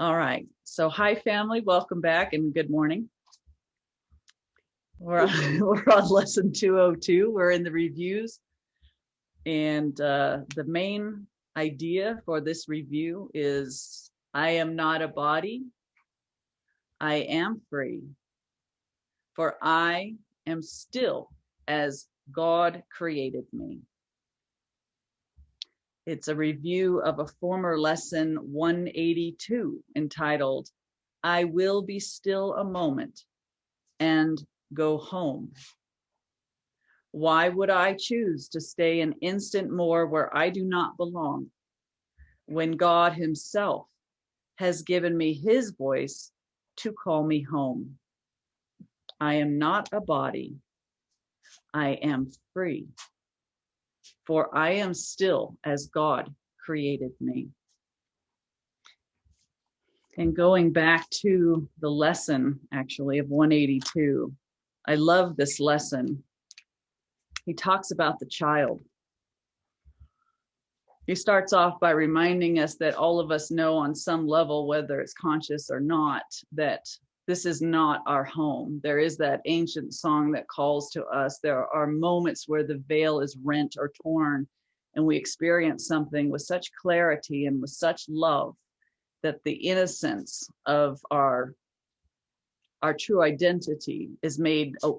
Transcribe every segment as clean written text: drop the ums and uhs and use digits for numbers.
All right. So hi, family. Welcome back and good morning. We're on lesson 202. We're in the reviews. And the main idea for this review is I am not a body. I am free. For I am still as God created me. It's a review of a former lesson 182 entitled, I will be still a moment and go home. Why would I choose to stay an instant more where I do not belong when God himself has given me his voice to call me home? I am not a body. I am free. For I am still as God created me. And going back to the lesson, actually, of 182, I love this lesson. He talks about the child. He starts off by reminding us that all of us know on some level, whether it's conscious or not, that this is not our home. There is that ancient song that calls to us. There are moments where the veil is rent or torn, and we experience something with such clarity and with such love that the innocence of our true identity is made, it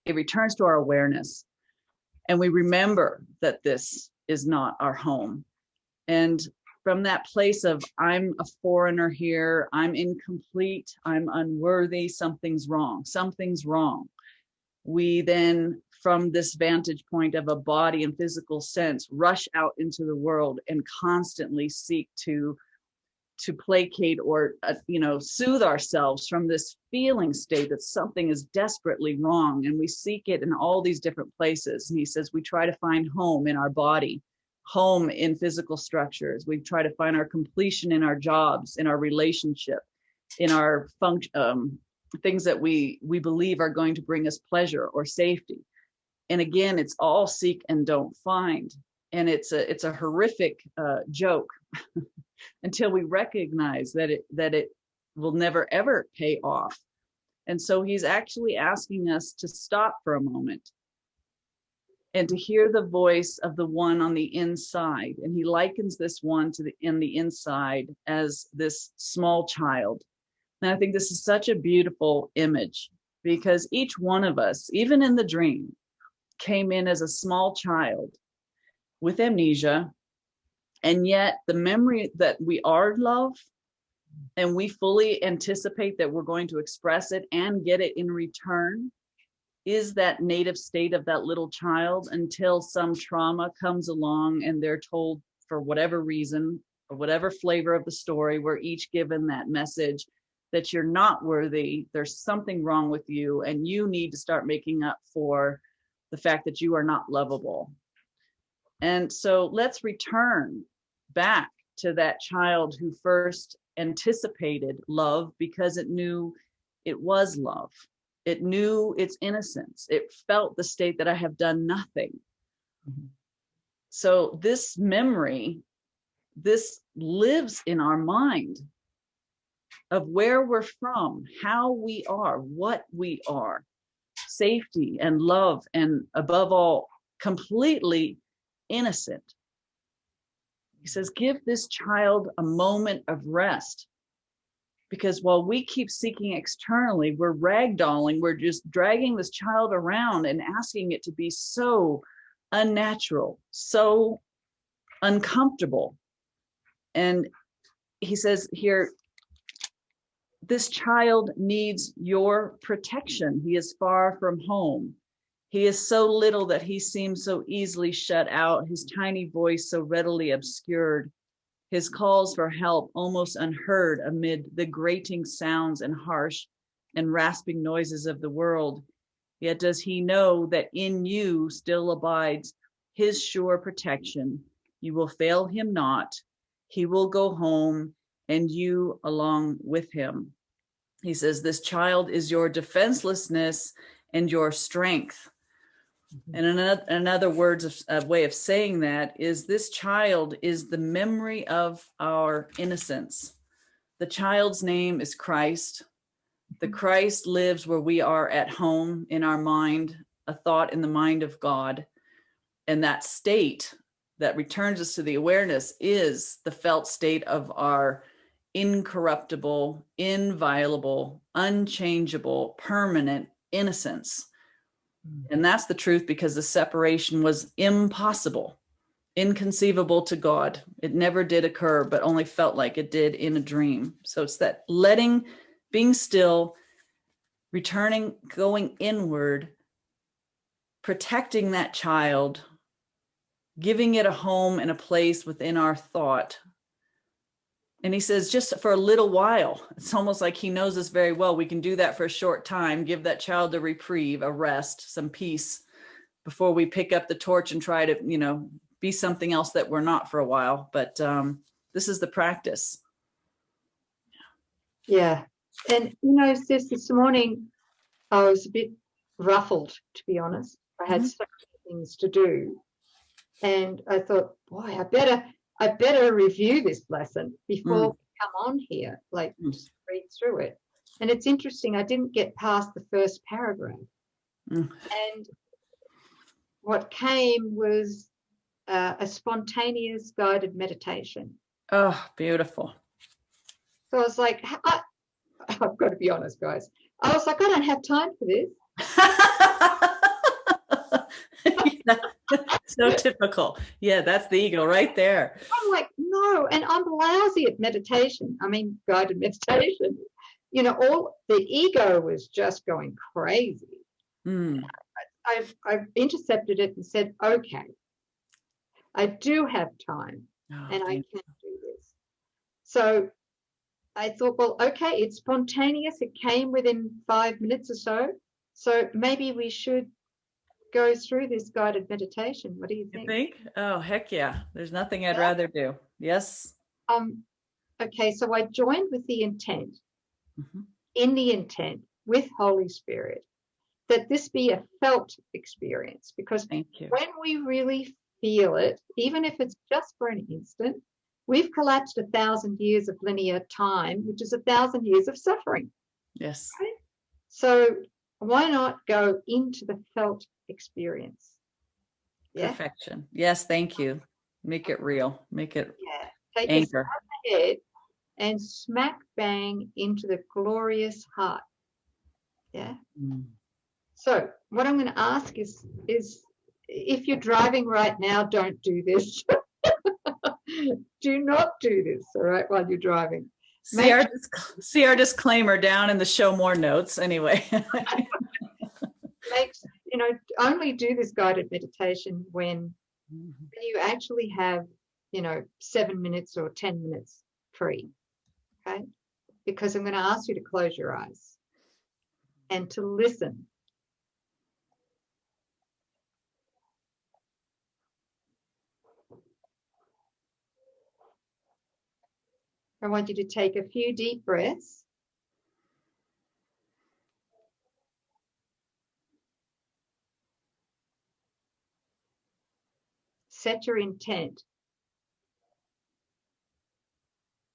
returns to our awareness. And we remember that this is not our home. And from that place of, I'm a foreigner here, I'm incomplete, I'm unworthy, something's wrong, we then, from this vantage point of a body and physical sense, rush out into the world and constantly seek to placate or soothe ourselves from this feeling state that something is desperately wrong, and we seek it in all these different places. And he says we try to find home in our body, home in physical structures. We try to find our completion in our jobs, in our relationship, in our things that we believe are going to bring us pleasure or safety. And again, it's all seek and don't find. And it's a horrific joke until we recognize that it will never ever pay off. And so he's actually asking us to stop for a moment and to hear the voice of the one on the inside. And he likens this one in the inside as this small child. And I think this is such a beautiful image, because each one of us, even in the dream, came in as a small child with amnesia. And yet the memory that we are love, and we fully anticipate that we're going to express it and get it in return, is that native state of that little child, until some trauma comes along and they're told, for whatever reason or whatever flavor of the story, we're each given that message that you're not worthy, there's something wrong with you, and you need to start making up for the fact that you are not lovable. And so let's return back to that child who first anticipated love because it knew it was love. It knew its innocence. It felt the state that I have done nothing. Mm-hmm. So this memory, this lives in our mind of where we're from, how we are, what we are, safety and love, and above all, completely innocent. He says, give this child a moment of rest, because while we keep seeking externally, we're ragdolling, we're just dragging this child around and asking it to be so unnatural, so uncomfortable. And he says here, this child needs your protection. He is far from home. He is so little that he seems so easily shut out, his tiny voice so readily obscured, his calls for help almost unheard amid the grating sounds and harsh and rasping noises of the world. Yet does he know that in you still abides his sure protection? You will fail him not. He will go home, and you along with him. He says, this child is your defenselessness and your strength. And another words of way of saying that is this child is the memory of our innocence. The child's name is Christ. The Christ lives where we are at home in our mind, a thought in the mind of God. And that state that returns us to the awareness is the felt state of our incorruptible, inviolable, unchangeable, permanent innocence. And that's the truth, because the separation was impossible, inconceivable to God. It never did occur, but only felt like it did in a dream. So it's that letting, being still, returning, going inward, protecting that child, giving it a home and a place within our thought. And he says, just for a little while. It's almost like he knows us very well. We can do that for a short time, give that child a reprieve, a rest, some peace, before we pick up the torch and try to, be something else that we're not for a while. But this is the practice. Yeah. And, sis, this morning I was a bit ruffled, to be honest. I had so many things to do. And I thought, boy, I better review this lesson before we come on here, just read through it. And it's interesting, I didn't get past the first paragraph. And what came was a spontaneous guided meditation. Oh, beautiful. So I was like, I've got to be honest, guys. I was like, I don't have time for this. So typical. Yeah, that's the ego right there. I'm like, no, and I'm lousy at meditation. I mean, guided meditation. All the ego was just going crazy. I've intercepted it and said, okay, I do have time, and I can do this. So I thought, well, okay, it's spontaneous. It came within 5 minutes or so. So maybe we should go through this guided meditation. What do you think? You think? Oh, heck yeah. There's nothing I'd rather do. Yes. Okay, so I joined with the intent, in the intent with Holy Spirit, that this be a felt experience, because when we really feel it, even if it's just for an instant, we've collapsed 1,000 years of linear time, which is 1,000 years of suffering. Yes. Right? So why not go into the felt experience? Yeah? Perfection. Yes, thank you. Make it real. Make it Take anchor. a head and smack bang into the glorious heart. Yeah. So what I'm going to ask is if you're driving right now, don't do this. Do not do this, all right, while you're driving. See our disclaimer down in the show more notes anyway. Only do this guided meditation when you actually have 7 minutes or 10 minutes free, okay? Because I'm going to ask you to close your eyes and to listen. I want you to take a few deep breaths. Set your intent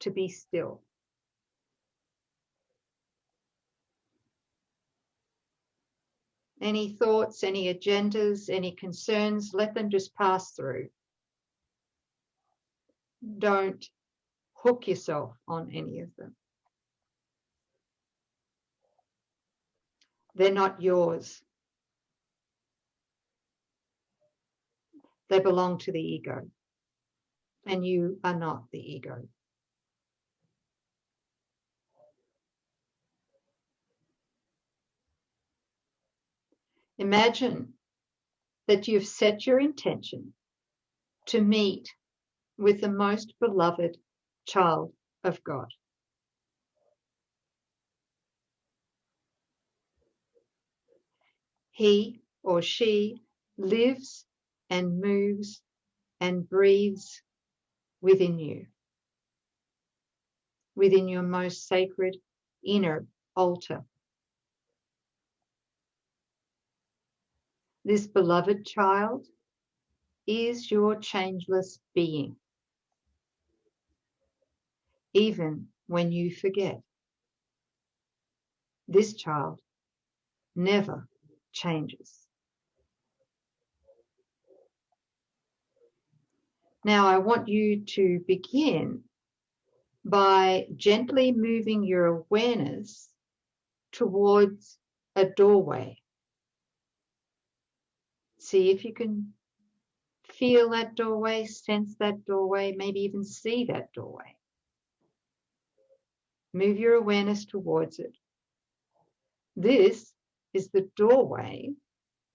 to be still. Any thoughts, any agendas, any concerns, let them just pass through. Don't hook yourself on any of them. They're not yours. They belong to the ego, and you are not the ego. Imagine that you've set your intention to meet with the most beloved child of God. He or she lives and moves and breathes within you, within your most sacred inner altar. This beloved child is your changeless being, even when you forget. This child never changes. Now I want you to begin by gently moving your awareness towards a doorway. See if you can feel that doorway, sense that doorway, maybe even see that doorway. Move your awareness towards it. This is the doorway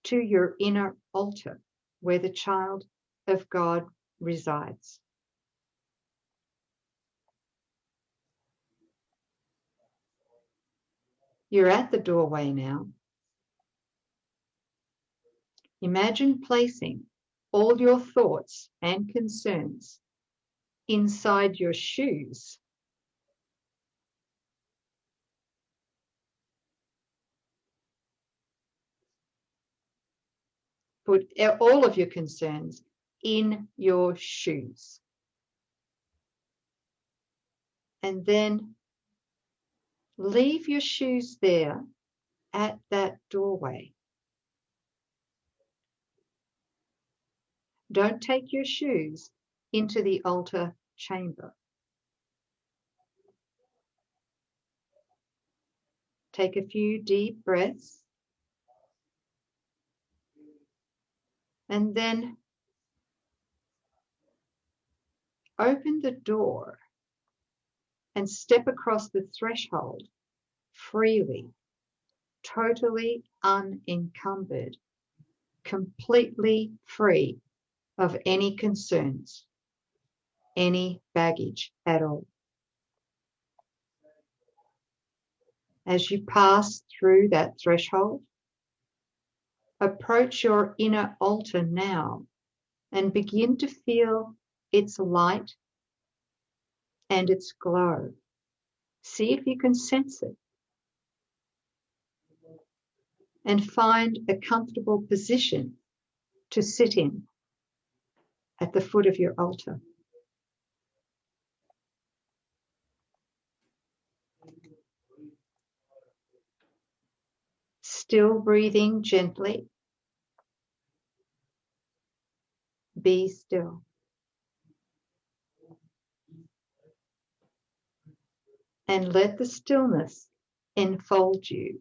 to your inner altar, where the child of God resides. You're at the doorway now. Imagine placing all your thoughts and concerns inside your shoes. Put all of your concerns in your shoes. And then leave your shoes there at that doorway. Don't take your shoes into the altar chamber. Take a few deep breaths and then open the door and step across the threshold freely, totally unencumbered, completely free of any concerns, any baggage at all. As you pass through that threshold, approach your inner altar now and begin to feel its light and its glow. See if you can sense it. And find a comfortable position to sit in at the foot of your altar. Still breathing gently. Be still. And let the stillness enfold you.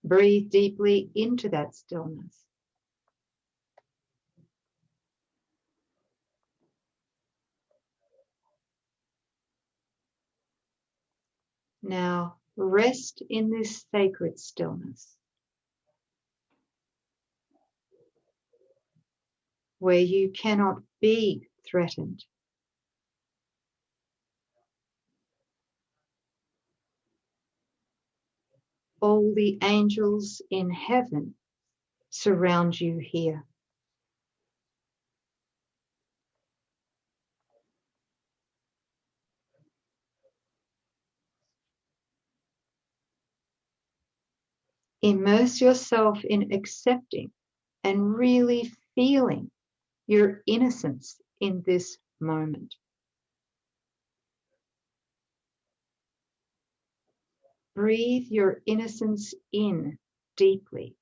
Breathe deeply into that stillness. Now rest in this sacred stillness, where you cannot be threatened. All the angels in heaven surround you here. Immerse yourself in accepting and really feeling your innocence in this moment. Breathe your innocence in deeply.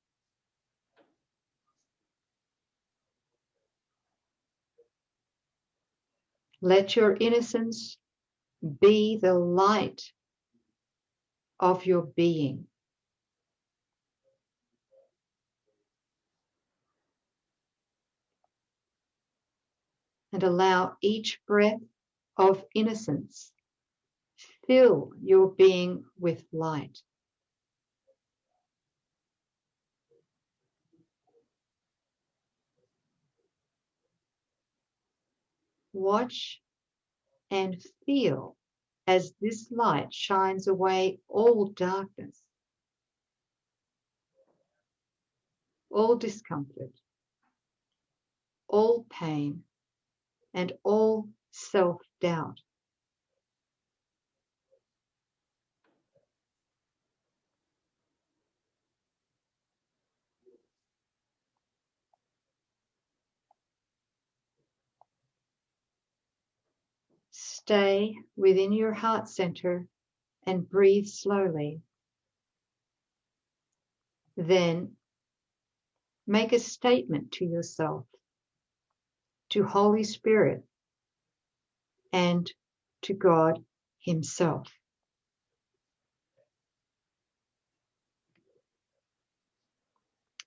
Let your innocence be the light of your being. And allow each breath of innocence fill your being with light. Watch and feel as this light shines away all darkness, all discomfort, all pain, and all self-doubt. Stay within your heart center and breathe slowly. Then make a statement to yourself, to Holy Spirit, and to God Himself.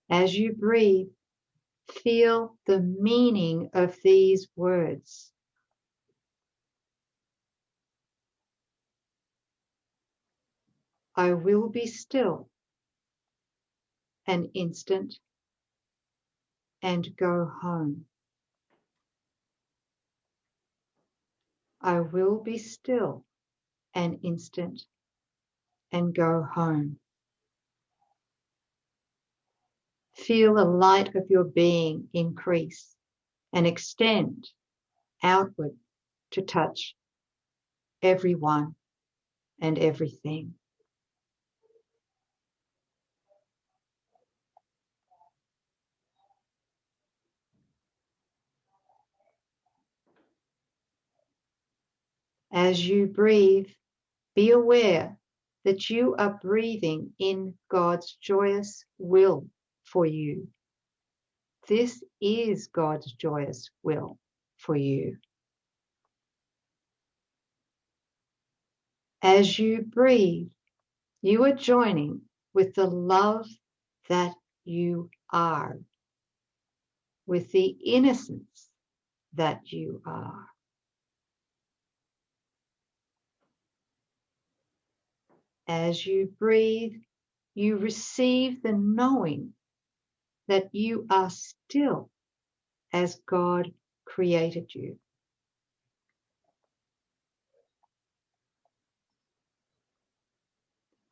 As you breathe, feel the meaning of these words. I will be still an instant and go home. I will be still an instant and go home. Feel the light of your being increase and extend outward to touch everyone and everything. As you breathe, be aware that you are breathing in God's joyous will for you. This is God's joyous will for you. As you breathe, you are joining with the love that you are, with the innocence that you are. As you breathe, you receive the knowing that you are still as God created you.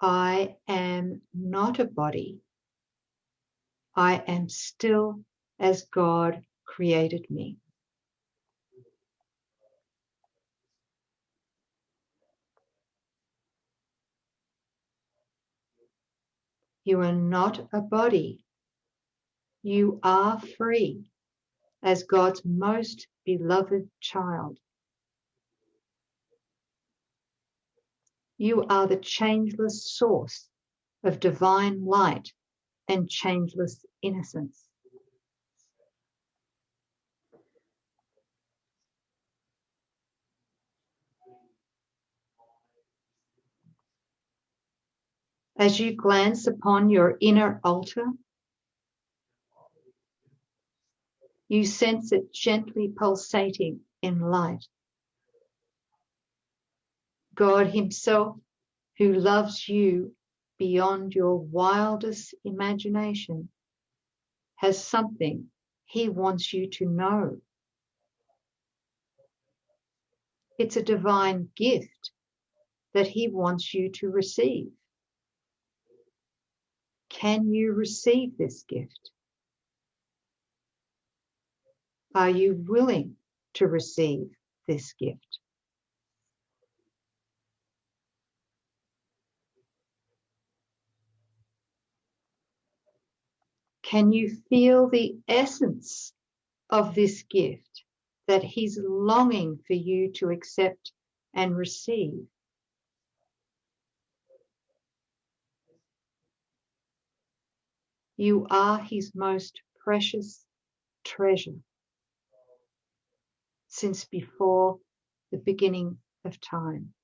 I am not a body. I am still as God created me. You are not a body. You are free as God's most beloved child. You are the changeless source of divine light and changeless innocence. As you glance upon your inner altar, you sense it gently pulsating in light. God Himself, who loves you beyond your wildest imagination, has something He wants you to know. It's a divine gift that He wants you to receive. Can you receive this gift? Are you willing to receive this gift? Can you feel the essence of this gift that He's longing for you to accept and receive? You are His most precious treasure since before the beginning of time.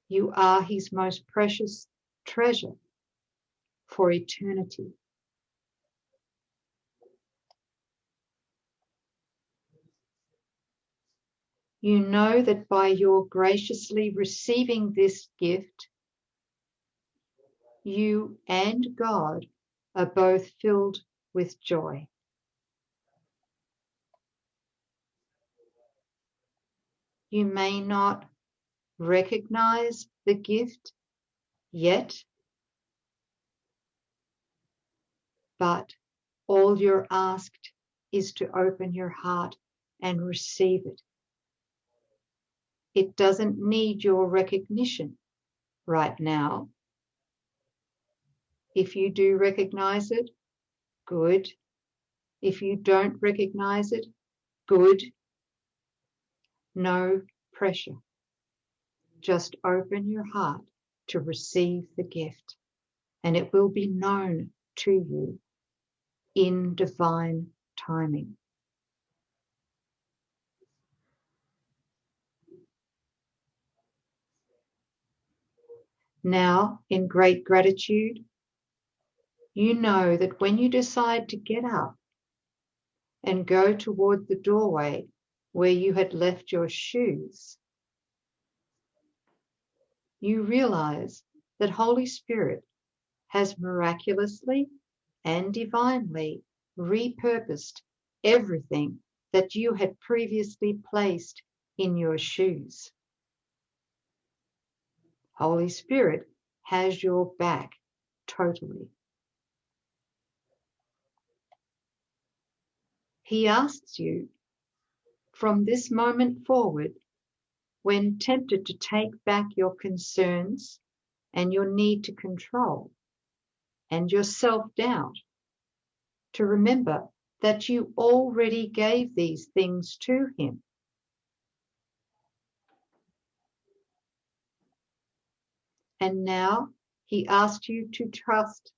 You are His most precious treasure for eternity. You know that by your graciously receiving this gift, you and God are both filled with joy. You may not recognize the gift yet, but all you're asked is to open your heart and receive it. It doesn't need your recognition right now. If you do recognize it, good. If you don't recognize it, good. Know pressure. Just open your heart to receive the gift, and it will be known to you in divine timing. Now, in great gratitude, you know that when you decide to get up and go toward the doorway where you had left your shoes, you realize that Holy Spirit has miraculously and divinely repurposed everything that you had previously placed in your shoes. Holy Spirit has your back totally. He asks you, from this moment forward, when tempted to take back your concerns and your need to control and your self-doubt, to remember that you already gave these things to him. And now he asks you to trust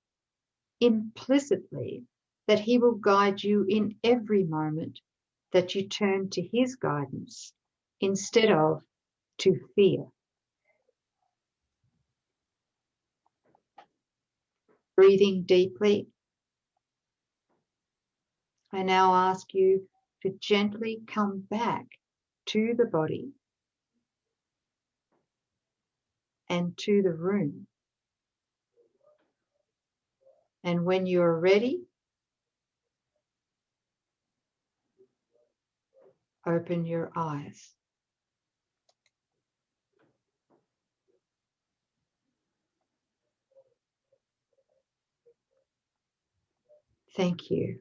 implicitly that he will guide you in every moment that you turn to his guidance instead of to fear. Breathing deeply, I now ask you to gently come back to the body and to the room. And when you are ready, open your eyes. Thank you.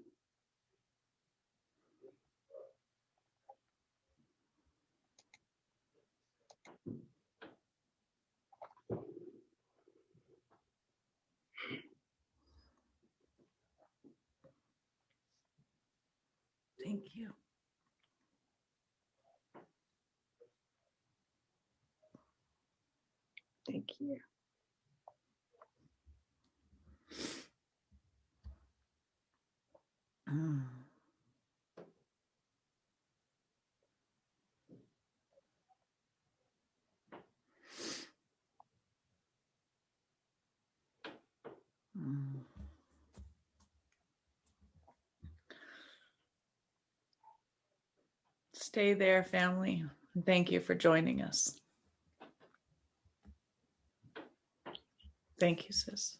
Thank you. Thank you. Mm. Mm. Stay there, family. And thank you for joining us. Thank you, sis.